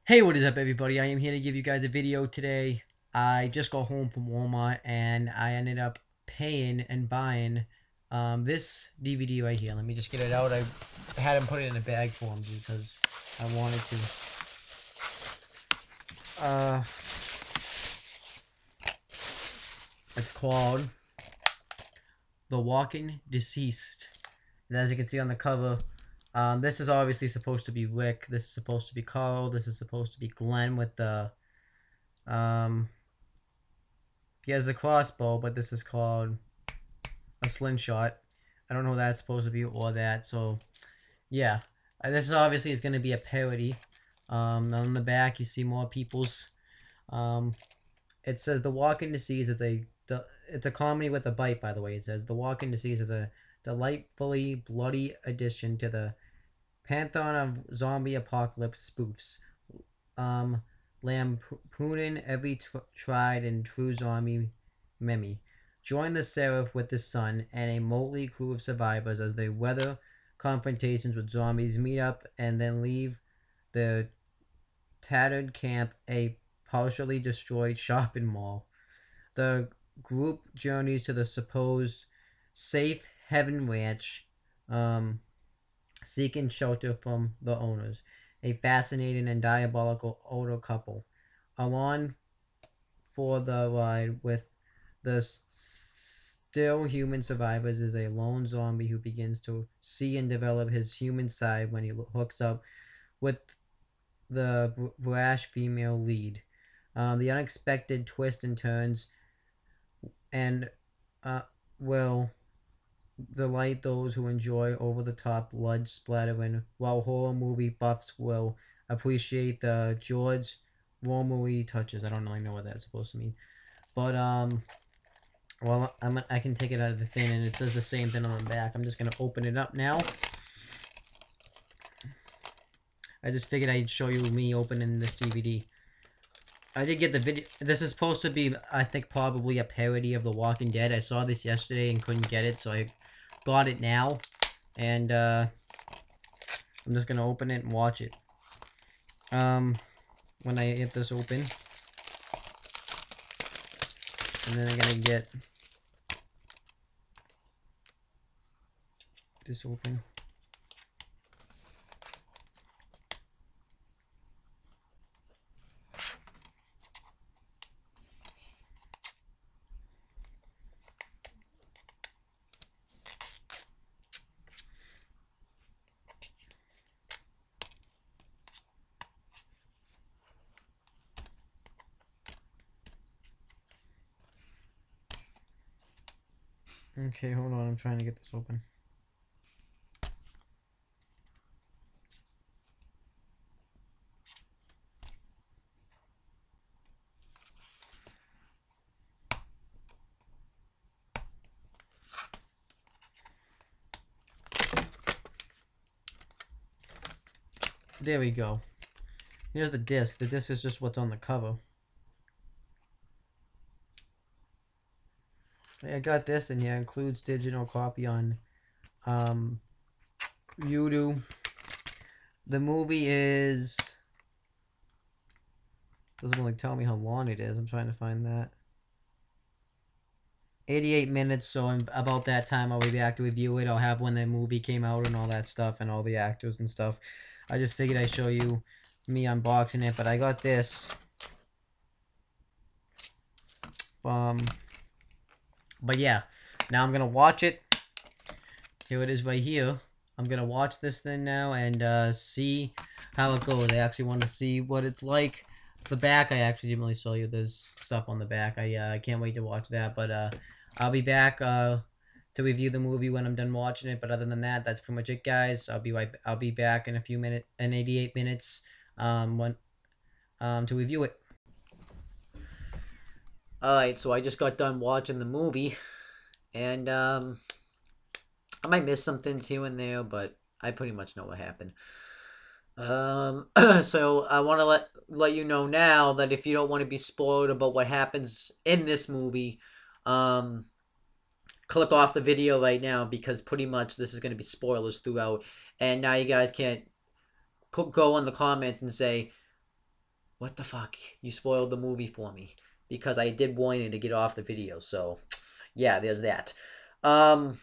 Hey, what is up, everybody? I am here to give you guys a video today. I just got home from Walmart and I ended up paying and buying this DVD right here. Let me just get it out. I had him put it in a bag for me because I wanted to. It's called The Walking Deceased. And as you can see on the cover, this is obviously supposed to be Rick. This is supposed to be Carl. This is supposed to be Glenn with the he has the crossbow, but this is called a slingshot. I don't know what that's supposed to be or that. So, yeah. This is obviously is going to be a parody. On the back, you see more people's. It says The Walking Deceased is it's a comedy with a bite, by the way. It says The Walking Deceased is a delightfully bloody addition to the pantheon of zombie apocalypse spoofs. Lampooning every tried and true zombie meme. Join the Seraph with the Sun and a motley crew of survivors as they weather confrontations with zombies, meet up, and then leave the tattered camp, a partially destroyed shopping mall. The group journeys to the supposed safe Heaven Ranch, seeking shelter from the owners, a fascinating and diabolical older couple. Along for the ride with the still human survivors is a lone zombie who begins to see and develop his human side when he hooks up with the brash female lead. The unexpected twists and turns and will delight those who enjoy over-the-top blood splattering, while horror movie buffs will appreciate the George Romero touches. I don't really know what that's supposed to mean, but well, I can take it out of the thing, and it says the same thing on the back. I'm just gonna open it up now. I just figured I'd show you me opening this DVD. I did get the video. This is supposed to be, I think, probably a parody of The Walking Dead. I saw this yesterday and couldn't get it, so I got it now. And, I'm just gonna open it and watch it. When I get this open. And then I'm gonna get this open. Okay, hold on, I'm trying to get this open. There we go. Here's the disc. The disc is just what's on the cover. I got this in here. Includes digital copy on YouTube. The movie is... doesn't really tell me how long it is. I'm trying to find that. 88 minutes, so in about that time I'll be back to review it. I'll have when the movie came out and all that stuff and all the actors and stuff. I just figured I'd show you me unboxing it, but I got this. But yeah, now I'm gonna watch it. Here it is right here. I'm gonna watch this thing now and see how it goes. I actually want to see what it's like. The back, I actually didn't really show you. There's stuff on the back. I can't wait to watch that. But I'll be back to review the movie when I'm done watching it. But other than that, that's pretty much it, guys. I'll be back in a few minutes, in 88 minutes, to review it. Alright, so I just got done watching the movie, and I might miss some things here and there, but I pretty much know what happened. So I want to let you know now that if you don't want to be spoiled about what happens in this movie, click off the video right now, because pretty much this is going to be spoilers throughout, and now you guys can't go in the comments and say, what the fuck? You spoiled the movie for me because I did warn you to get off the video. So, yeah, there's that. But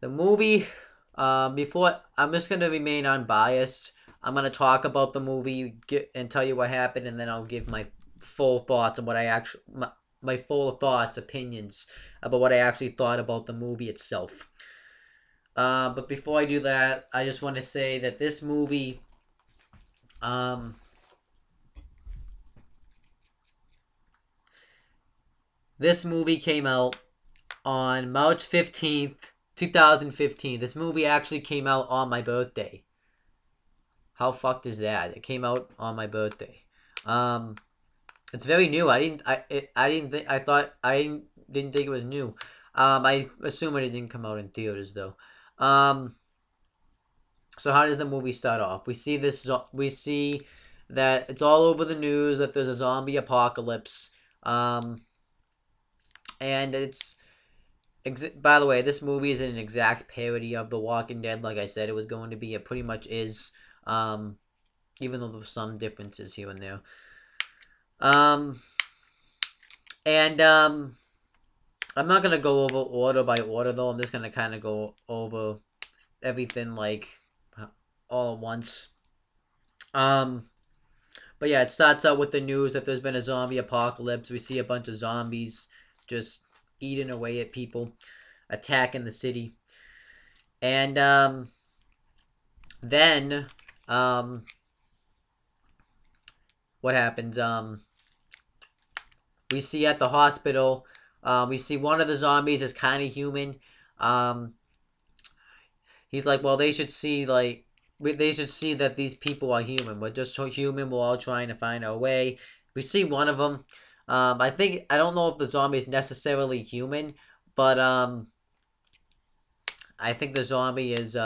the movie, before I'm just gonna remain unbiased. I'm gonna talk about the movie and tell you what happened, and then I'll give my full thoughts on what I actually my full thoughts, opinions about what I actually thought about the movie itself. But before I do that, I just want to say that this movie, came out on March 15th, 2015. This movie actually came out on my birthday. How fucked is that? It came out on my birthday. It's very new. I didn't think it was new. I assume it didn't come out in theaters though. So how does the movie start off? We see that it's all over the news that there's a zombie apocalypse. And it's by the way, this movie is an exact parody of The Walking Dead. Like I said, it was going to be. It pretty much is. Even though there's some differences here and there. I'm not gonna go over order by order though. I'm just gonna kind of go over everything like all at once. But yeah, it starts out with the news that there's been a zombie apocalypse. We see a bunch of zombies just eating away at people, attacking the city. And then what happens? We see at the hospital, we see one of the zombies is kind of human. He's like, well, they should see that these people are human. We're just so human. We're all trying to find our way. We see one of them. I don't know if the zombie is necessarily human, but I think the zombie is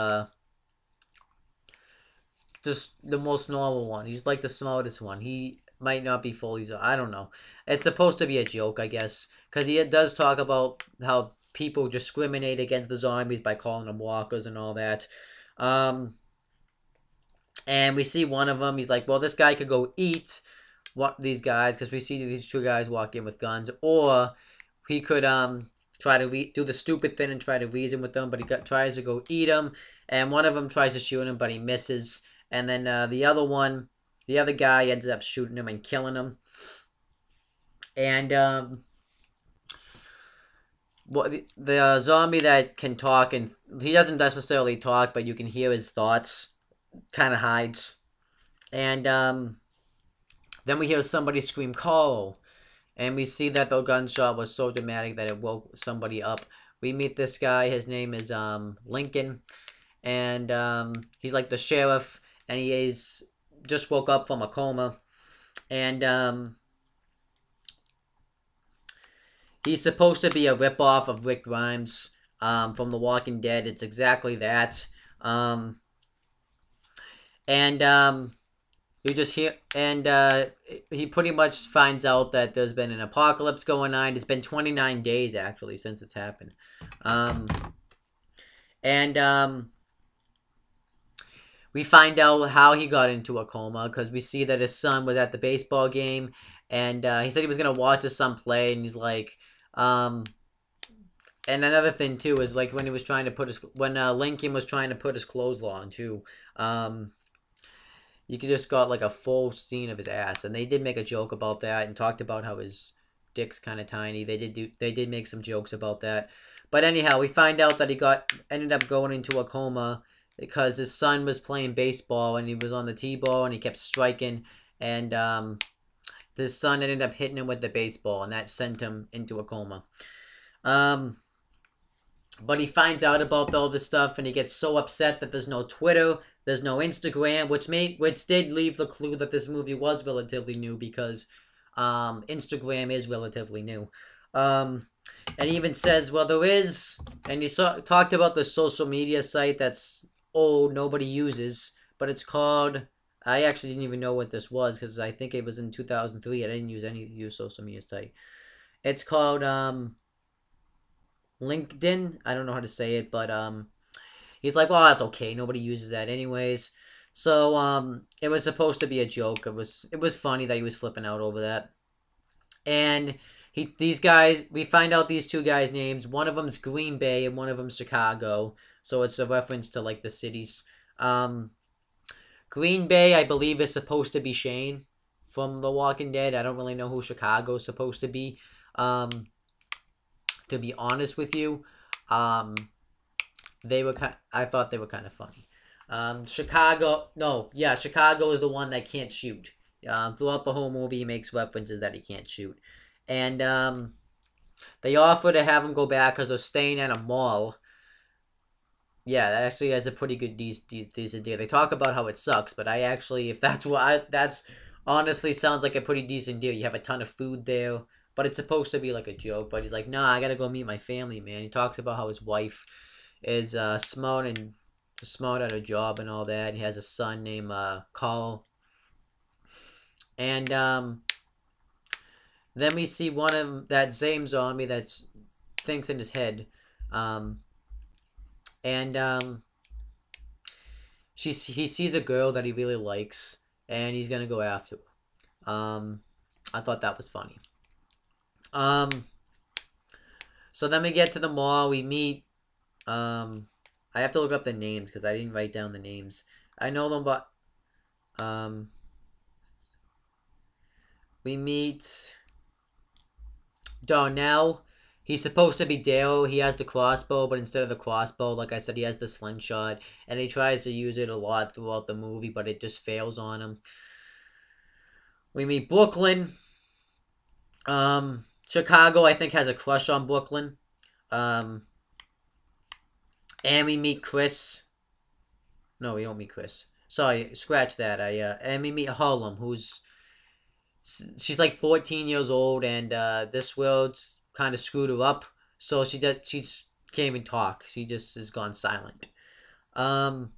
just the most normal one. He's like the smartest one. He might not be fully. I don't know. It's supposed to be a joke, I guess, because he does talk about how people discriminate against the zombies by calling them walkers and all that. And we see one of them. He's like, well, this guy could go eat these guys, because we see these two guys walk in with guns, or he could try to do the stupid thing and try to reason with them, but he tries to go eat them, and one of them tries to shoot him, but he misses, and then the other guy ends up shooting him and killing him. And the zombie that can talk, and he doesn't necessarily talk, but you can hear his thoughts, kind of hides. And then we hear somebody scream, "Call!" And we see that the gunshot was so dramatic that it woke somebody up. We meet this guy. His name is Lincoln. And he's like the sheriff. And he just woke up from a coma. And he's supposed to be a ripoff of Rick Grimes from The Walking Dead. It's exactly that. You just hear, and he pretty much finds out that there's been an apocalypse going on. It's been 29 days, actually, since it's happened. We find out how he got into a coma, because we see that his son was at the baseball game, and he said he was going to watch his son play, and he's like, and another thing, too, is like when he was trying to when Lincoln was trying to put his clothes on, too, you could just got like a full scene of his ass, and they did make a joke about that and talked about how his dick's kind of tiny. They did make some jokes about that, but anyhow, we find out that he ended up going into a coma because his son was playing baseball and he was on the T-ball and he kept striking, and his son ended up hitting him with the baseball, and that sent him into a coma. But he finds out about all this stuff, and he gets so upset that there's no Twitter, there's no Instagram, which did leave the clue that this movie was relatively new, because Instagram is relatively new. And he even says, well, there is, and he talked about the social media site that's old, nobody uses, but it's called, I actually didn't even know what this was, because I think it was in 2003. I didn't use social media site. It's called LinkedIn. I don't know how to say it, but he's like, well, that's okay. Nobody uses that anyways. So it was supposed to be a joke. It was funny that he was flipping out over that. And these guys, we find out these two guys' names. One of them's Green Bay and one of them's Chicago. So it's a reference to like the cities. Um, Green Bay, I believe, is supposed to be Shane from The Walking Dead. I don't really know who Chicago is supposed to be. To be honest with you, um, I thought they were kind of funny. Chicago, no, yeah, Chicago is the one that can't shoot. Throughout the whole movie, he makes references that he can't shoot, and they offer to have him go back because they're staying at a mall. Yeah, that actually has a pretty good decent deal. They talk about how it sucks, but I actually, if that's what that's honestly sounds like a pretty decent deal. You have a ton of food there, but it's supposed to be like a joke. But he's like, nah, I gotta go meet my family, man. He talks about how his wife is smart at her job and all that. He has a son named Carl, and then we see one of that same zombie that's thinks in his head, um, and he sees a girl that he really likes, and he's gonna go after her. I thought that was funny. Um, so then we get to the mall. We meet. I have to look up the names because I didn't write down the names. I know them, but we meet Darnell. He's supposed to be Dale. He has the crossbow, but instead of the crossbow, like I said, he has the slingshot, and he tries to use it a lot throughout the movie, but it just fails on him. We meet Brooklyn. Chicago, I think, has a crush on Brooklyn. And we meet Chris. No, we don't meet Chris. Sorry, scratch that. And we meet Harlem, she's like 14 years old, and this world's kind of screwed her up. So she can't even talk. She just has gone silent. So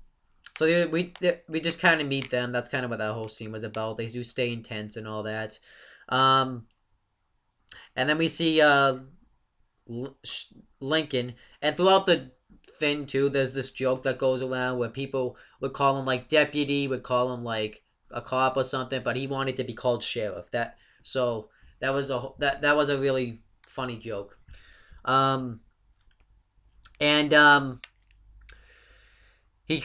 we just kind of meet them. That's kind of what that whole scene was about. They do stay intense and all that. And then we see Lincoln, and throughout the thing too, there's this joke that goes around where people would call him like deputy, would call him like a cop or something, but he wanted to be called sheriff. That was a really funny joke. And he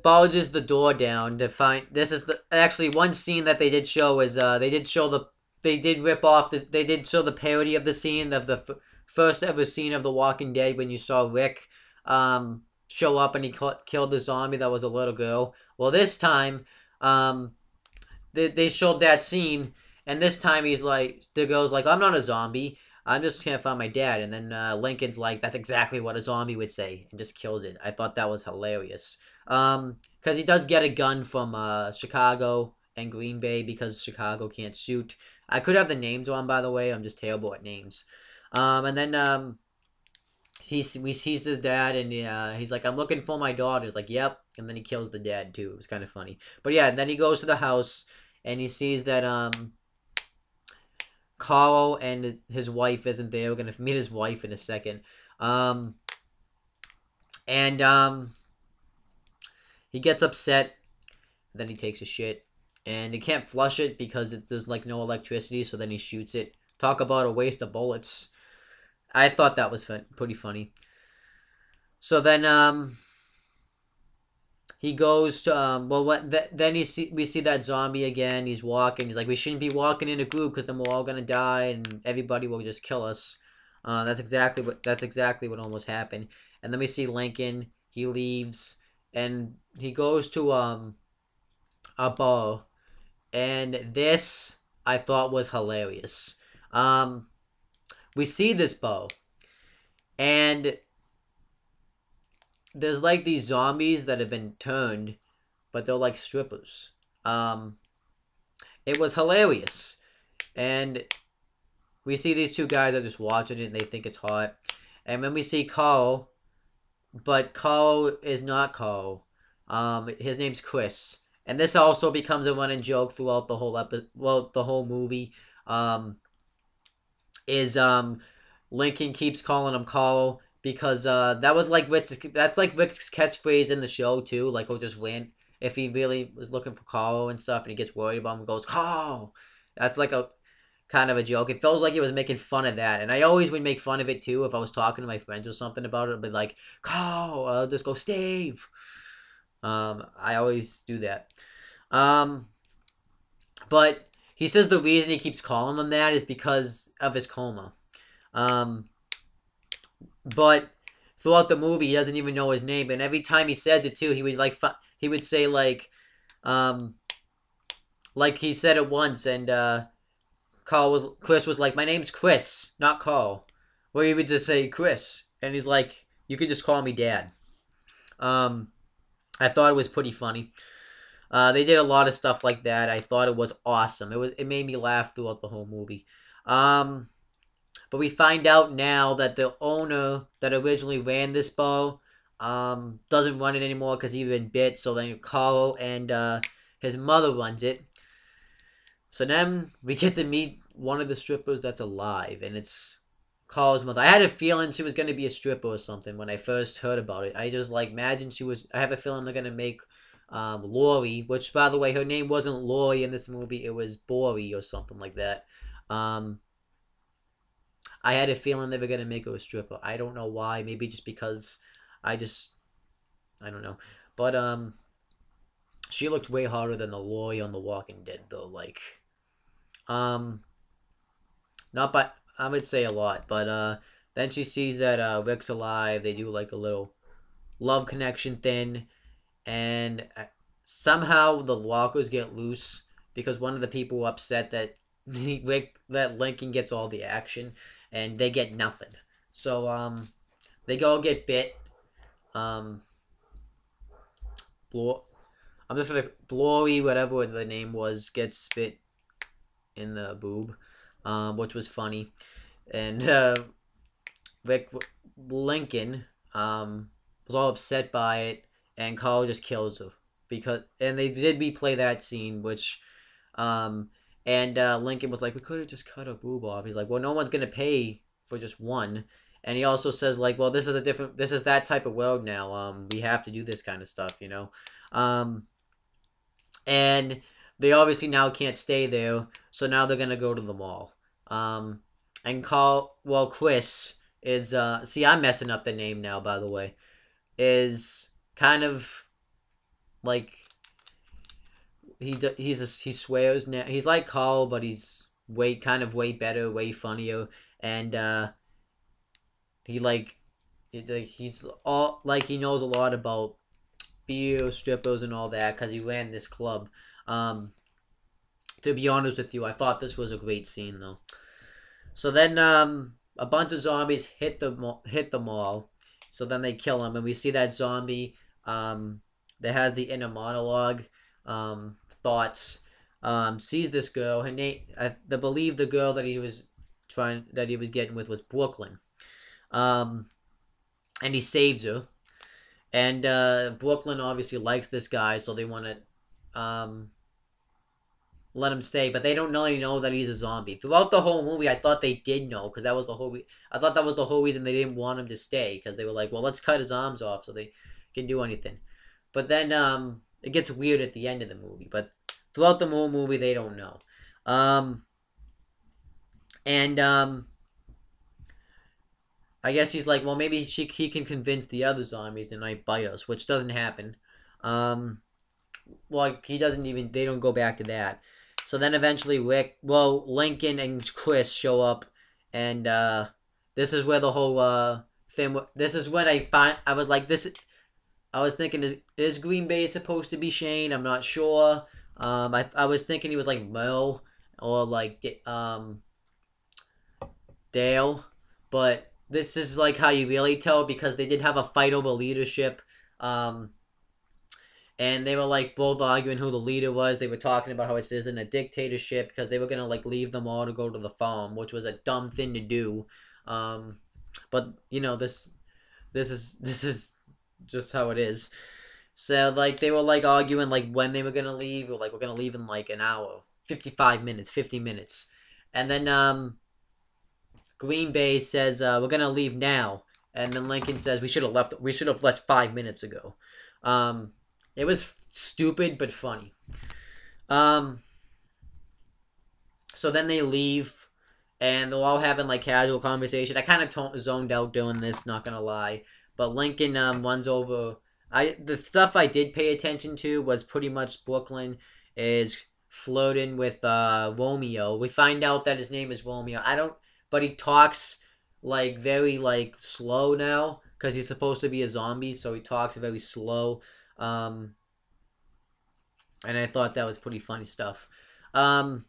barges the door down to find. This is actually one scene that they did show is they did show they did show the parody of the scene of the first ever scene of The Walking Dead when you saw Rick show up and he killed the zombie that was a little girl. Well, this time they showed that scene, and this time the girl's like, I'm not a zombie. I'm just can't find my dad. And then Lincoln's like, that's exactly what a zombie would say, and just kills it. I thought that was hilarious. Because he does get a gun from Chicago and Green Bay because Chicago can't shoot. I could have the names on, by the way. I'm just terrible at names. And then we sees the dad, and he's like, I'm looking for my daughter. He's like, yep. And then he kills the dad, too. It was kind of funny. But yeah, then he goes to the house, and he sees that Carl and his wife isn't there. We're going to meet his wife in a second. And he gets upset. Then he takes a shit. And he can't flush it because there's like no electricity, so then he shoots it. Talk about a waste of bullets. I thought that was pretty funny. So then he goes to then we see that zombie again. He's walking. He's like, we shouldn't be walking in a group because then we're all gonna die and everybody will just kill us. That's exactly what almost happened. And then we see Lincoln. He leaves and he goes to a bar, and this I thought was hilarious. We see this bar, and there's like these zombies that have been turned, but they're like strippers. It was hilarious, and we see these two guys are just watching it and they think it's hot. And then we see Carl, but Carl is not Carl. His name's Chris. And this also becomes a running joke throughout the whole the whole movie. Lincoln keeps calling him Carl because that's like Rick's catchphrase in the show too. Like he'll just rant if he really was looking for Carl and stuff, and he gets worried about him, and goes, Carl. That's like a kind of a joke. It feels like he was making fun of that, and I always would make fun of it too if I was talking to my friends or something about it. But like, Carl, I'll just go, Steve. I always do that. Um, but he says the reason he keeps calling him that is because of his coma. Um, but throughout the movie, he doesn't even know his name, and every time he says it too, he would he would say um, like he said it once, and Chris was like, "My name's Chris, not Carl." Well, he would just say Chris, and he's like, "You could just call me Dad." Um, I thought it was pretty funny. They did a lot of stuff like that. I thought it was awesome. It made me laugh throughout the whole movie. Um, but we find out now that the owner that originally ran this bar doesn't run it anymore because he's been bit. So then Carl and his mother runs it. So then we get to meet one of the strippers that's alive, and it's Carl's mother. I had a feeling she was going to be a stripper or something when I first heard about it. I just like imagine she was. I have a feeling they're going to make Lori, which by the way, her name wasn't Lori in this movie. It was Bori or something like that. Um, I had a feeling they were going to make her a stripper. I don't know why. Maybe just because I just I don't know. But she looked way harder than the Lori on The Walking Dead though. Like um not by I would say a lot, but then she sees that Rick's alive. They do like a little love connection thing, and somehow the walkers get loose because one of the people upset that that Lincoln gets all the action, and they get nothing. So they go get bit. Um, I'm just gonna Glory, whatever the name was, gets bit in the boob, which was funny, and Rick Lincoln was all upset by it, and Carl just kills her because, and they did replay that scene, which, um, and Lincoln was like, we could have just cut a boob off. He's like, well, no one's gonna pay for just one, and he also says like, well, this is that type of world now. We have to do this kind of stuff, you know, and they obviously now can't stay there, so now they're gonna go to the mall. Um, and Chris is see I'm messing up the name now by the way, is kind of like he swears now. He's like Carl, but he's way better, way funnier, and he like he's all like he knows a lot about beer, strippers, and all that because he ran this club. Um, to be honest with you, I thought this was a great scene though. So then a bunch of zombies hit the mall. So then they kill him, and we see that zombie that has the inner monologue thoughts. Sees this girl. Her name, I believe the girl that he was getting with was Brooklyn. Um, and he saves her. And Brooklyn obviously likes this guy, so they want to let him stay, but they don't really know that he's a zombie. Throughout the whole movie, I thought they did know because that was the whole. I thought that was the whole reason they didn't want him to stay because they were like, well, let's cut his arms off so they can do anything. But then it gets weird at the end of the movie. But throughout the whole movie, they don't know. Um, and I guess he's like, well, maybe he can convince the other zombies to not bite us, which doesn't happen. Um, well, he doesn't even. They don't go back to that. So then eventually Lincoln and Chris show up, and this is where the whole thing. This is when I was like, this. I was thinking, is Green Bay supposed to be Shane? I'm not sure. I was thinking he was like Mel or like Dale, but this is like how you really tell because they did have a fight over leadership. Um, and they were like both arguing who the leader was. They were talking about how it isn't a dictatorship because they were gonna like leave them all to go to the farm, which was a dumb thing to do. Um, but you know this is just how it is. So like they were like arguing like when they were gonna leave, or like we're gonna leave in like an hour, 55 minutes, 50 minutes, and then Green Bay says we're gonna leave now, and then Lincoln says we should have left. We should have left 5 minutes ago. Um, it was stupid but funny. Um, so then they leave, and they're all having like casual conversation. I kind of zoned out doing this, not gonna lie. But Lincoln runs over. The stuff I did pay attention to was pretty much Brooklyn is flirting with Romeo. We find out that his name is Romeo. But he talks like very like slow now because he's supposed to be a zombie, so he talks very slow. Um, and I thought that was pretty funny stuff. But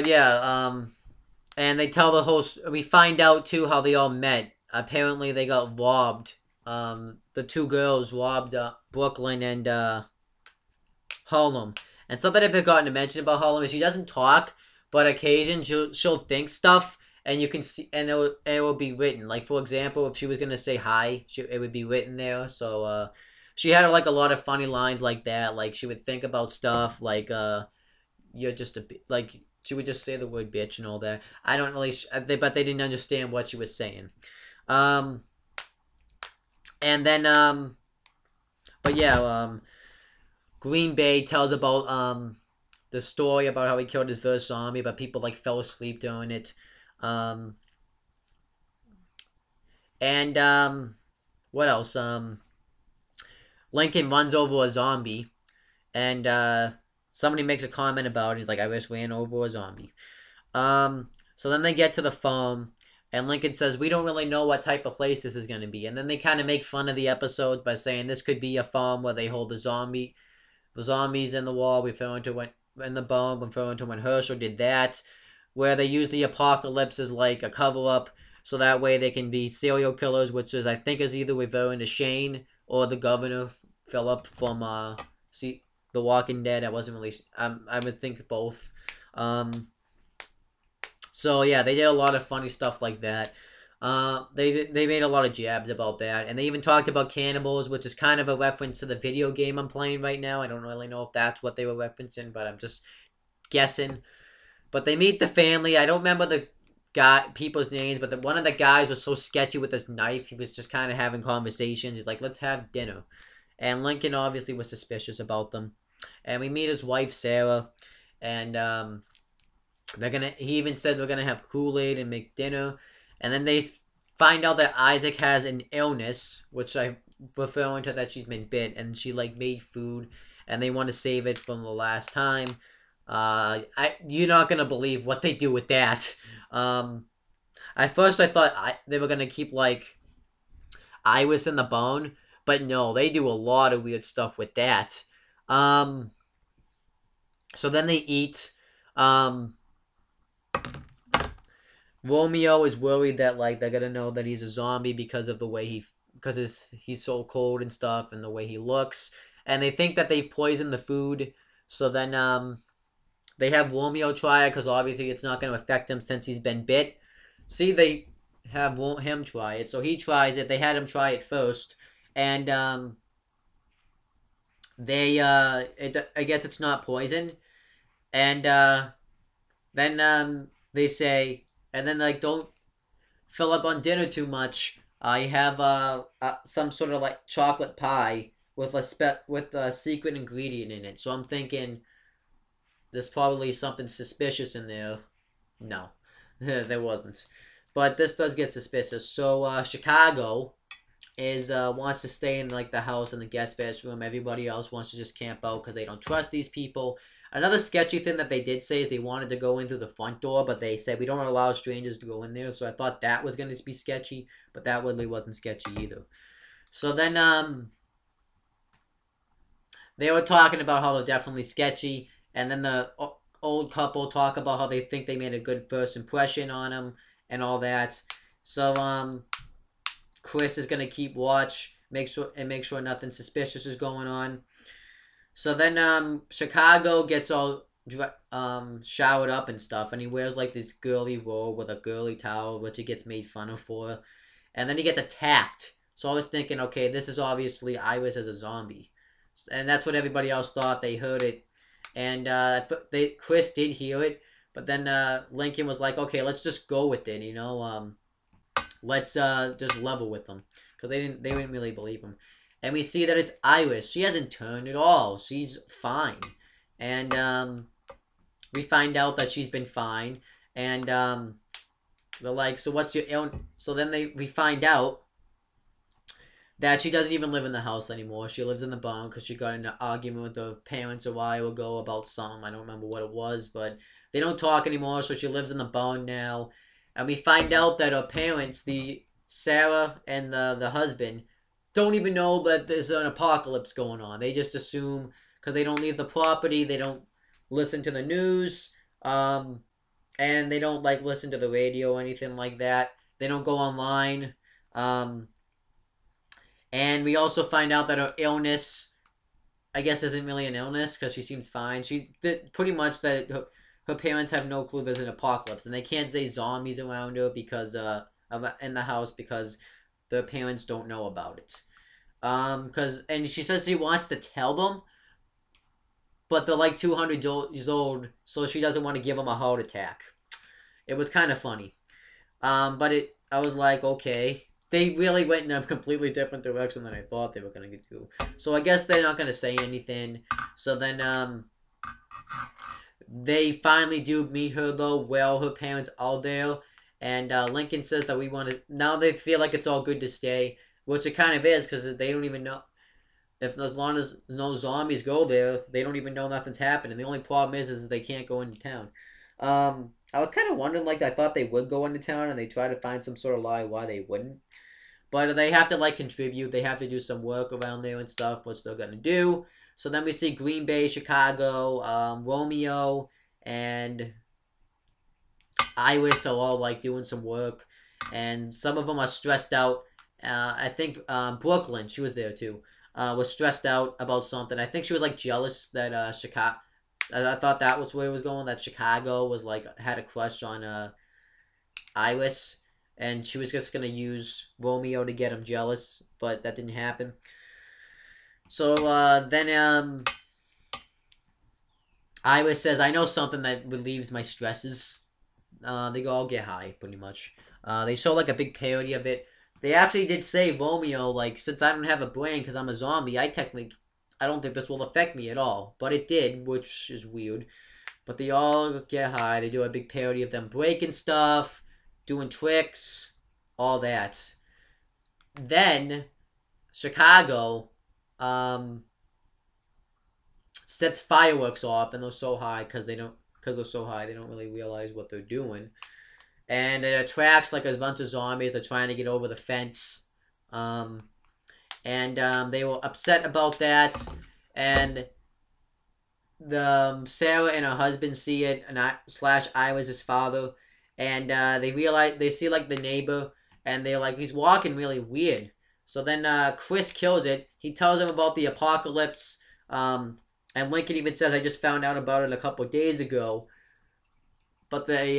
yeah, and they tell the whole. We find out too how they all met. Apparently, they got robbed. The two girls robbed Brooklyn and Harlem. And something I've forgotten to mention about Harlem is she doesn't talk, but occasionally she'll think stuff, and you can see, and it will be written. Like for example, if she was gonna say hi, it would be written there. So she had like a lot of funny lines like that. Like she would think about stuff like you're just a like she would just say the word bitch and all that. I don't really, but they didn't understand what she was saying. And then but yeah, Green Bay tells about the story about how he killed his first zombie, but people like fell asleep during it. And what else? Lincoln runs over a zombie, and somebody makes a comment about it. He's like, "I just ran over a zombie." So then they get to the farm, and Lincoln says, "We don't really know what type of place this is going to be." And then they kind of make fun of the episode by saying this could be a farm where they hold the zombies in the wall, referring to when in the bomb, referring to when Herschel did that, where they use the apocalypse as like a cover up, so that way they can be serial killers, which is I think is either referring to Shane or the governor Philip from The Walking Dead. I wasn't really. I would think both. So yeah, they did a lot of funny stuff like that. They made a lot of jabs about that, and they even talked about cannibals, which is kind of a reference to the video game I'm playing right now. I don't really know if that's what they were referencing, but I'm just guessing. But they meet the family. I don't remember the people's names, but one of the guys was so sketchy with his knife. He was just kind of having conversations. He's like, "Let's have dinner," and Lincoln obviously was suspicious about them. And we meet his wife Sarah, and he even said they're gonna have Kool-Aid and make dinner. And then they find out that Isaac has an illness, which I referring to that she's been bit, and she like made food, and they want to save it from the last time. You're not gonna believe what they do with that. At first I thought they were gonna keep like Iris in the bone, but no, they do a lot of weird stuff with that. So then they eat. Romeo is worried that like they're gonna know that he's a zombie because of the way he's so cold and stuff, and the way he looks, and they think that they've poisoned the food. So then they have Romeo try it because obviously it's not gonna affect him since he's been bit. See, they have him try it, so he tries it. They had him try it first, and I guess it's not poison, and then they say. And then like don't fill up on dinner too much. I have some sort of like chocolate pie with a secret ingredient in it. So I'm thinking there's probably something suspicious in there. No, there wasn't. But this does get suspicious. So Chicago is wants to stay in like the house in the guest bedroom. Everybody else wants to just camp out because they don't trust these people. Another sketchy thing that they did say is they wanted to go in through the front door, but they said we don't allow strangers to go in there. So I thought that was going to be sketchy, but that really wasn't sketchy either. So then they were talking about how they're definitely sketchy, and then the old couple talk about how they think they made a good first impression on him and all that. So Chris is going to keep watch, make sure nothing suspicious is going on. So then Chicago gets all showered up and stuff, and he wears like this girly robe with a girly towel, which he gets made fun of for. And then he gets attacked. So I was thinking, okay, this is obviously Iris as a zombie. And that's what everybody else thought. They heard it. And Chris did hear it, but then Lincoln was like, okay, let's just go with it, let's just level with them. Because they didn't really believe him. and we see that it's Iris. She hasn't turned at all. She's fine, and we find out that she's been fine, and they're like, so what's your ill? So then we find out that she doesn't even live in the house anymore. She lives in the barn because she got in an argument with her parents a while ago about something. I don't remember what it was, but they don't talk anymore, so she lives in the barn now. And we find out that her parents, the Sarah and the husband, don't even know that there's an apocalypse going on. They just assume, because they don't leave the property, they don't listen to the news, and they don't like listen to the radio or anything like that. They don't go online. And we also find out that her illness, I guess, isn't really an illness because she seems fine. She did pretty much that her parents have no clue there's an apocalypse, and they can't say zombies around her because in the house because their parents don't know about it. And she says she wants to tell them, but they're like 200 years old, so she doesn't want to give them a heart attack. It was kind of funny. I was like, okay. They really went in a completely different direction than I thought they were going to do. So I guess they're not going to say anything. So then, they finally do meet her, though, while her parents are there. And Lincoln says that we want to... Now they feel like it's all good to stay, which it kind of is, because they don't even know... As long as no zombies go there, they don't even know nothing's happening. The only problem is they can't go into town. I was kind of wondering, like, I thought they would go into town, and they try to find some sort of lie why they wouldn't. But they have to, like, contribute. They have to do some work around there and stuff, which they're going to do. So then we see Green Bay, Chicago, Romeo, and Iris are all, like, doing some work. And some of them are stressed out. I think Brooklyn, she was there, too, was stressed out about something. I think she was, like, jealous that Chicago... I thought that was where it was going, that Chicago was, like, had a crush on Iris. And she was just going to use Romeo to get him jealous, but that didn't happen. So then Iris says, I know something that relieves my stresses. They go all get high, pretty much. They show like a big parody of it. They actually did say Romeo, like, since I don't have a brain because I'm a zombie, I don't think this will affect me at all. But it did, which is weird. But they all get high. They do a big parody of them breaking stuff, doing tricks, all that. Then Chicago sets fireworks off, and they're so high because they're so high they don't really realize what they're doing, and it attracts like a bunch of zombies. They're trying to get over the fence, and they were upset about that, and Sarah and her husband see it, and Iris' father. And they see like the neighbor, and they're like, he's walking really weird. So then Chris kills it. He tells him about the apocalypse. And Lincoln even says, I just found out about it a couple of days ago. But they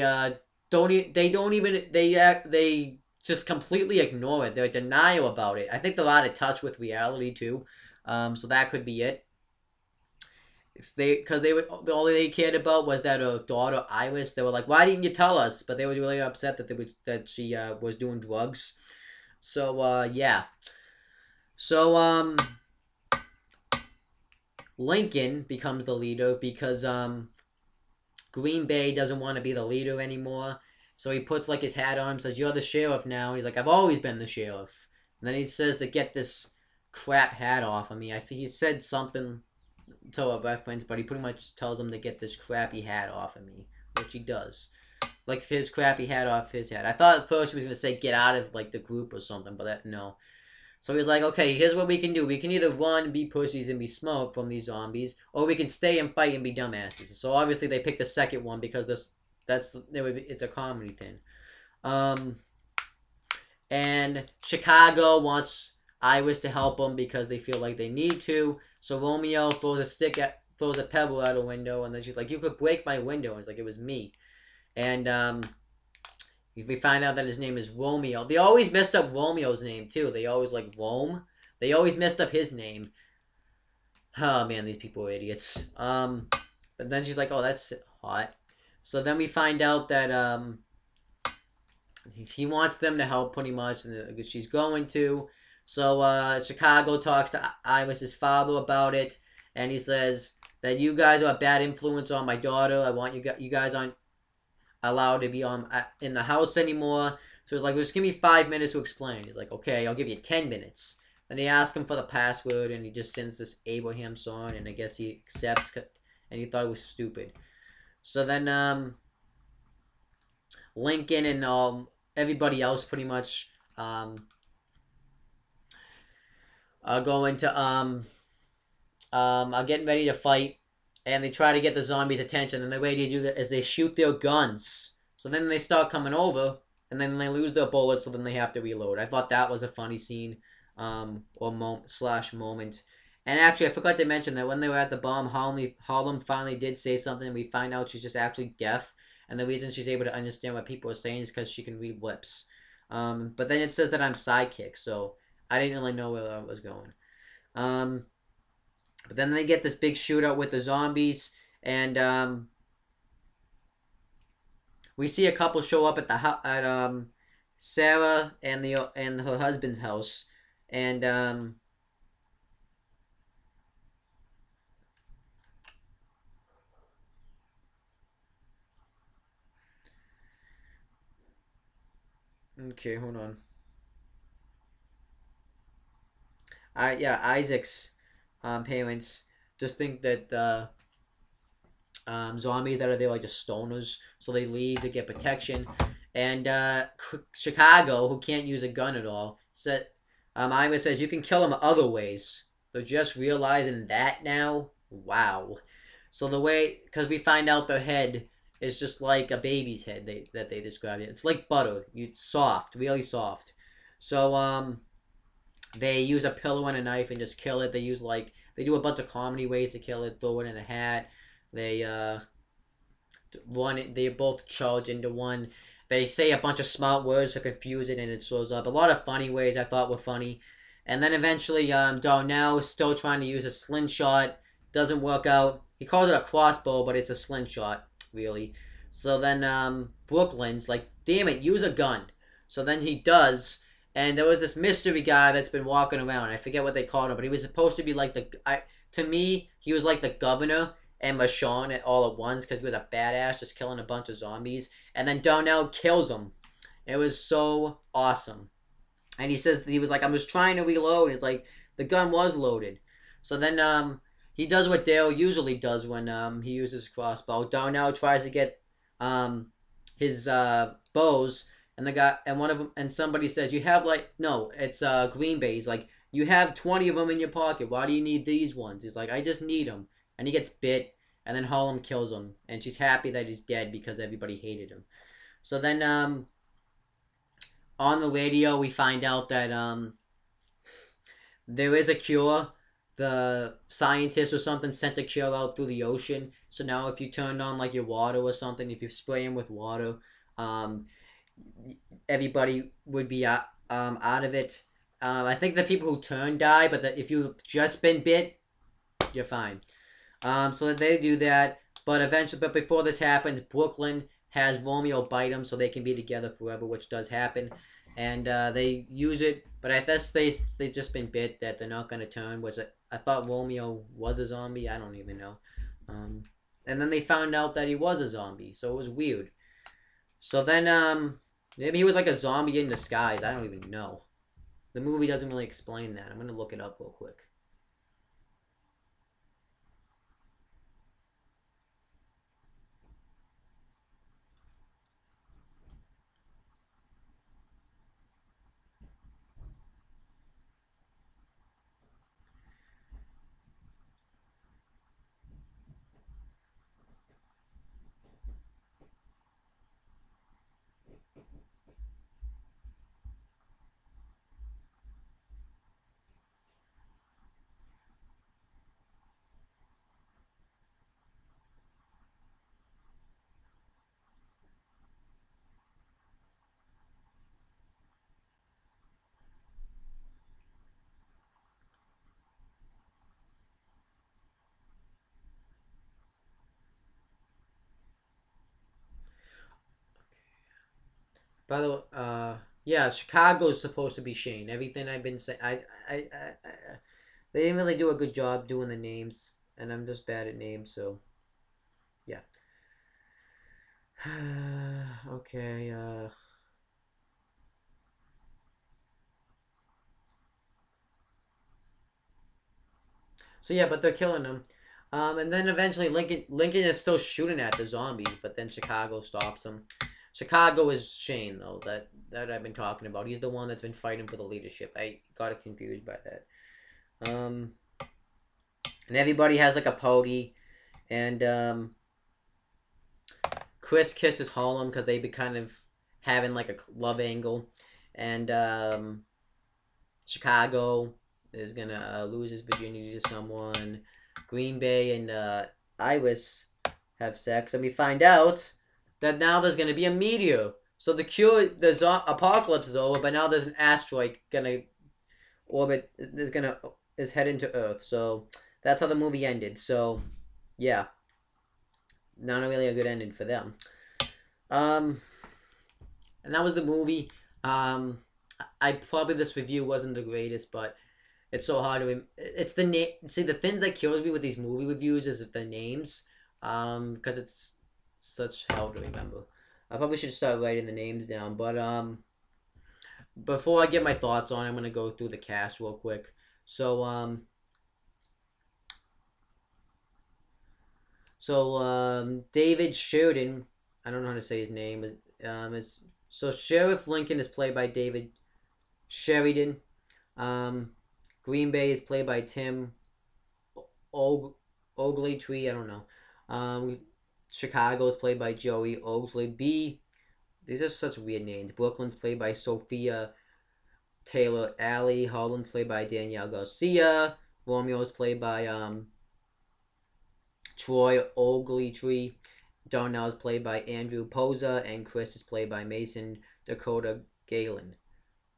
just completely ignore it. They're denial about it. I think they're out of touch with reality too. So that could be it. All they cared about was that her daughter Iris. They were like, "Why didn't you tell us?" But they were really upset that she was doing drugs. So yeah. So Lincoln becomes the leader because Green Bay doesn't want to be the leader anymore. So he puts like his hat on and says, "You're the sheriff now." And he's like, "I've always been the sheriff." And then he says to get this crap hat off of me. I think he said something to a reference, but he pretty much tells him to get this crappy hat off of me, which he does. Like his crappy hat off his head. I thought at first he was gonna say get out of like the group or something, but no. So he's like, okay, here's what we can do. We can either run, be pussies, and be smart from these zombies, or we can stay and fight and be dumbasses. So obviously they picked the second one because it's a comedy thing. And Chicago wants Iris to help them because they feel like they need to. So Romeo throws a pebble out a window, and then she's like, "You could break my window." And it's like, it was me. And we find out that his name is Romeo. They always messed up Romeo's name too. They always like Rome. They always messed up his name. Oh man, these people are idiots. But then she's like, "Oh, that's hot." So then we find out that he wants them to help pretty much, and she's going to. So Chicago talks to Iris's father about it, and he says that you guys are a bad influence on my daughter. I want you guys aren't allowed to be on in the house anymore. So it's like, just give me 5 minutes to explain. He's like, okay, I'll give you 10 minutes. Then they ask him for the password, and he just sends this Abraham song, and I guess he accepts, and he thought it was stupid. So then Lincoln and everybody else pretty much are going to are getting ready to fight, and they try to get the zombies' attention. And the way they do that is they shoot their guns. So then they start coming over, and then they lose their bullets. So then they have to reload. I thought that was a funny scene, or moment. And actually, I forgot to mention that when they were at the bomb, Harlem finally did say something. We find out she's just actually deaf, and the reason she's able to understand what people are saying is because she can read lips. But then it says that I'm sidekick, so I didn't really know where I was going. But then they get this big shootout with the zombies, and we see a couple show up at Sarah and her husband's house, and okay, hold on. Isaac's parents just think that zombies that are there are just stoners, so they leave to get protection. And Chicago, who can't use a gun at all, said, Ira says you can kill them other ways. They're just realizing that now. Wow. So the way, because we find out their head is just like a baby's head that they described it. It's like butter. It's soft, really soft. So they use a pillow and a knife and just kill it. They do a bunch of comedy ways to kill it. Throw it in a hat. They they both charge into one. They say a bunch of smart words to confuse it, and it shows up. A lot of funny ways I thought were funny. And then eventually, Darnell is still trying to use a slingshot. Doesn't work out. He calls it a crossbow, but it's a slingshot, really. So then Brooklyn's like, damn it, use a gun. So then he does. And there was this mystery guy that's been walking around. I forget what they called him, but he was supposed to be like to me, he was like the governor and Michonne all at once because he was a badass just killing a bunch of zombies. And then Darnell kills him. It was so awesome. And he says he was like, I'm just trying to reload. It's like the gun was loaded. So then he does what Dale usually does when he uses crossbow. Darnell tries to get his bows, and the guy and one of them and somebody says you have like no, it's Green Bay. He's like you have 20 of them in your pocket. Why do you need these ones? He's like I just need them, and he gets bit. And then Harlem kills him, and she's happy that he's dead because everybody hated him. So then on the radio we find out that there is a cure. The scientist or something sent a cure out through the ocean. So now if you turned on like your water or something, if you spray him with water, um, everybody would be out of it. I think the people who turn die, but if you've just been bit, you're fine. So they do that, but before this happens, Brooklyn has Romeo bite him so they can be together forever, which does happen, and they use it. But I guess they just been bit that they're not gonna turn. I thought Romeo was a zombie. I don't even know. And then they found out that he was a zombie, so it was weird. So then maybe he was like a zombie in disguise. I don't even know. The movie doesn't really explain that. I'm gonna look it up real quick. By the way, Yeah, Chicago's supposed to be Shane. Everything I've been saying, they didn't really do a good job doing the names, and I'm just bad at names. So yeah. Okay. So yeah, but they're killing them. And then eventually Lincoln is still shooting at the zombies, but then Chicago stops him. Chicago is Shane though, that I've been talking about. He's the one that's been fighting for the leadership. I got it confused by that. And everybody has like a party, and Chris kisses Harlem because they've been kind of having like a love angle, and Chicago is gonna lose his virginity to someone. Green Bay and Iris have sex, and we find out that now there's gonna be a meteor. So the apocalypse is over, but now there's an asteroid gonna orbit. Is heading to Earth. So that's how the movie ended. So yeah, not really a good ending for them. Um, and that was the movie. I probably this review wasn't the greatest, but it's so hard to. It's the name. See, the thing that kills me with these movie reviews is the names. Because it's such hell to remember. I probably should start writing the names down. But before I get my thoughts on it, I'm gonna go through the cast real quick. So David Sheridan. I don't know how to say his name. Is so Sheriff Lincoln is played by David Sheridan. Um, Green Bay is played by Tim Ogletree. I don't know. Chicago is played by Joey Oakley. B. These are such weird names. Brooklyn's played by Sophia Taylor Alley. Holland's played by Danielle Garcia. Romeo is played by Troy Ogletree. Darnell is played by Andrew Poza, and Chris is played by Mason Dakota Galen.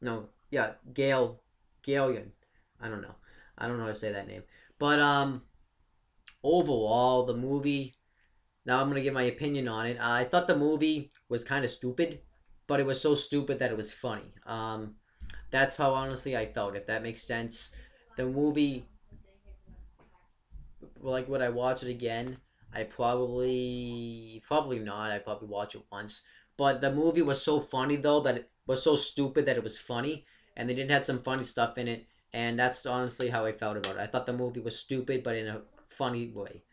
No, yeah, Galion. I don't know. I don't know how to say that name. But overall, the movie. Now I'm gonna give my opinion on it. I thought the movie was kind of stupid, but it was so stupid that it was funny. That's how honestly I felt. If that makes sense, the movie, like, would I watch it again? I probably not. I probably watch it once. But the movie was so funny though that it was so stupid that it was funny, and they did have some funny stuff in it, and that's honestly how I felt about it. I thought the movie was stupid, but in a funny way.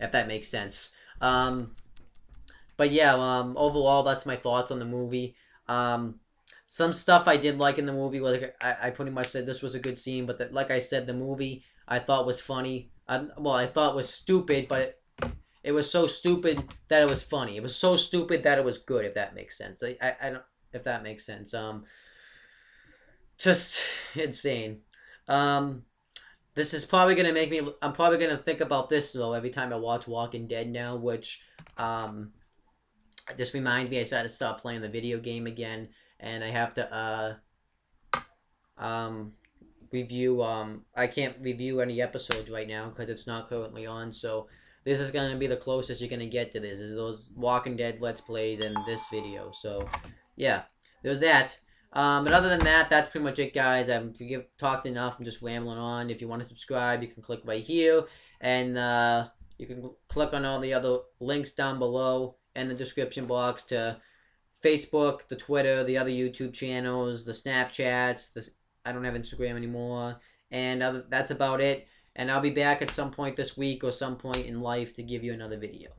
If that makes sense. But yeah, overall, that's my thoughts on the movie. Some stuff I did like in the movie was like, I pretty much said this was a good scene, but like I said, the movie I thought was funny. I thought was stupid, but it was so stupid that it was funny. It was so stupid that it was good. If that makes sense, I don't. If that makes sense, just insane. This is probably gonna make me. I'm probably gonna think about this though every time I watch Walking Dead now, which this reminds me I had to stop playing the video game again, and I have to review. I can't review any episodes right now because it's not currently on. So this is gonna be the closest you're gonna get to this. Is those Walking Dead Let's Plays and this video. So yeah, there's that. But other than that, that's pretty much it, guys. I've talked enough. I'm just rambling on. If you want to subscribe, you can click right here, and you can click on all the other links down below in the description box to Facebook, the Twitter, the other YouTube channels, the Snapchats. I don't have Instagram anymore, and that's about it. And I'll be back at some point this week or some point in life to give you another video.